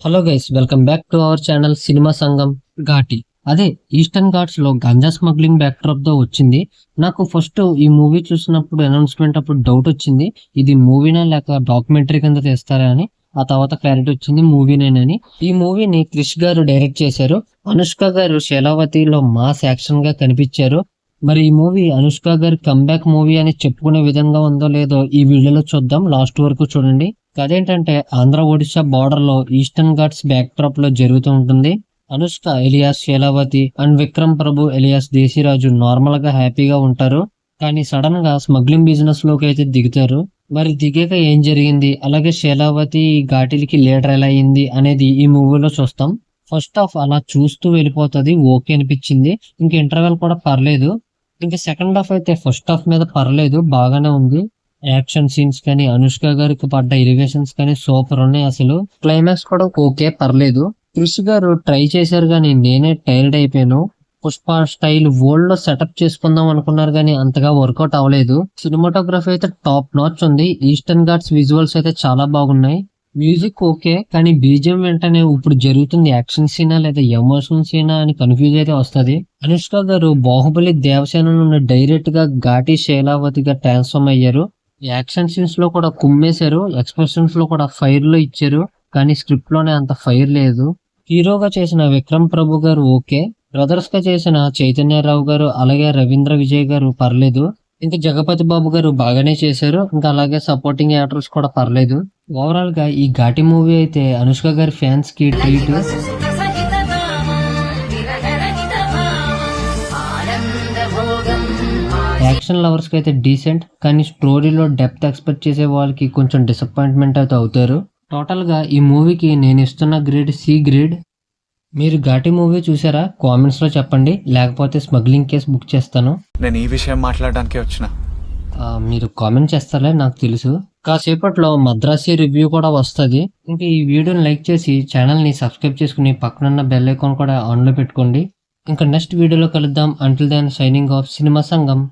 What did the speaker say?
Hello guys, welcome back to our channel cinema సంఘం. ఘాటి అదే eastern Ghats లో గంజా స్మగ్లింగ్ బ్యాక్డ్రాప్ తో వచ్చింది. నాకు ఫస్ట్ ఈ మూవీ చూసినప్పుడు అనౌన్స్మెంట్ అప్పుడు డౌట్ వచ్చింది, ఇది మూవీనా లేక డాక్యుమెంటరీ కింద తీస్తారా అని. ఆ తర్వాత క్లారిటీ వచ్చింది మూవీనేనని. ఈ మూవీని క్రిష్ గారు డైరెక్ట్ చేశారు. అనుష్క గారు శీలావతిలో మాస్ యాక్షన్ గా కనిపించారు. మరి ఈ మూవీ అనుష్క గారి కంబ్యాక్ మూవీ అని చెప్పుకునే విధంగా ఉందో లేదో ఈ వీడియోలో చూద్దాం. లాస్ట్ వరకు చూడండి. అదేంటంటే ఆంధ్ర ఒడిశా బార్డర్ లో ఈస్టర్న్ ఘాట్స్ బ్యాక్ డ్రాప్ లో జరుగుతూ ఉంటుంది. Anushka alias Sheelavathi and Vikram Prabhu alias Desiraju normal గా హ్యాపీగా ఉంటారు. కానీ సడన్ గా స్మగ్లింగ్ బిజినెస్ లోకి అయితే దిగుతారు. మరి దిగాక ఏం జరిగింది, అలాగే శీలావతి ఘాటీలకి లీడర్ ఎలా అయింది అనేది ఈ మూవీలో చూస్తాం. ఫస్ట్ హాఫ్ అలా చూస్తూ వెళ్ళిపోతుంది, ఓకే అనిపించింది. ఇంక ఇంటర్వెల్ కూడా పర్లేదు. ఇంకా సెకండ్ హాఫ్ అయితే ఫస్ట్ హాఫ్ మీద పర్లేదు, బాగానే ఉంది. యాక్షన్ సీన్స్ కానీ అనుష్క గారికి పడ్డ ఎలివేషన్స్ కానీ సూపర్ ఉన్నాయి. అసలు క్లైమాక్స్ కూడా ఓకే పర్లేదు. క్రిష్ గారు ట్రై చేశారు కానీ నేనే టైర్డ్ అయిపోయాను. పుష్ప స్టైల్ వరల్డ్ లో సెటప్ చేసుకుందాం అనుకున్నారు కానీ అంతగా వర్కౌట్ అవ్వలేదు. సినిమాటోగ్రఫీ అయితే టాప్ నాచ్ ఉంది. ఈస్టర్న్ ఘాట్స్ విజువల్స్ అయితే చాలా బాగున్నాయి. మ్యూజిక్ ఓకే, కానీ బీజిఎం వెంటనే ఇప్పుడు జరుగుతుంది యాక్షన్ సీనా లేదా ఎమోషనల్ సీనా అని కన్ఫ్యూజ్ అయితే వస్తుంది. అనుష్క గారు బాహుబలి దేవసేన నుండి డైరెక్ట్ గా ఘాటి శైలావతిగా ట్రాన్స్ఫార్మ్ అయ్యారు. యాక్షన్ సీన్స్ లో కూడా కుమ్మేశారు, ఎక్స్ప్రెషన్స్ లో కూడా ఫైర్ లో ఇచ్చారు. కానీ స్క్రిప్ట్ లోనే అంత ఫైర్ లేదు. హీరోగా చేసిన విక్రమ్ ప్రభు గారు ఓకే, బ్రదర్స్ గా చేసిన చైతన్యరావు గారు అలాగే రవీంద్ర విజయ్ గారు పర్లేదు. ఇంకా జగపతి బాబు గారు బాగానే చేశారు. ఇంకా అలాగే సపోర్టింగ్ యాక్టర్స్ కూడా పర్లేదు. ఓవరాల్ గా ఈ ఘాటి మూవీ అయితే అనుష్క గారి ఫ్యాన్స్ కి ట్రీట్. యాక్షన్ లవర్స్ కి అయితే డీసెంట్, కానీ స్టోరీలో డెప్త్ ఎక్స్పెక్ట్ చేసే వాళ్ళకి కొంచెం డిసప్పాయింట్మెంట్ అయితే అవుతారు. టోటల్ గా ఈ మూవీకి నేను ఇస్తున్న గ్రేడ్ సి గ్రేడ్. మీరు ఘాటి మూవీ చూసారా? కామెంట్స్ లో చెప్పండి, లేకపోతే స్మగ్లింగ్ కేసు బుక్ చేస్తాను. నేను ఈ విషయం మాట్లాడడానికి వచ్చిన. మీరు కామెంట్ చేస్తారలే, నాకు తెలుసు. కాసేపట్లో మద్రాసి రివ్యూ కూడా వస్తుంది. ఇంకా ఈ వీడియోని లైక్ చేసి ఛానల్ ని సబ్స్క్రైబ్ చేసుకుని పక్కనున్న బెల్ ఐకాన్ కూడా ఆన్ లో పెట్టుకోండి. ఇంకా నెక్స్ట్ వీడియోలో కలుద్దాం. Until then signing off cinema సంఘం.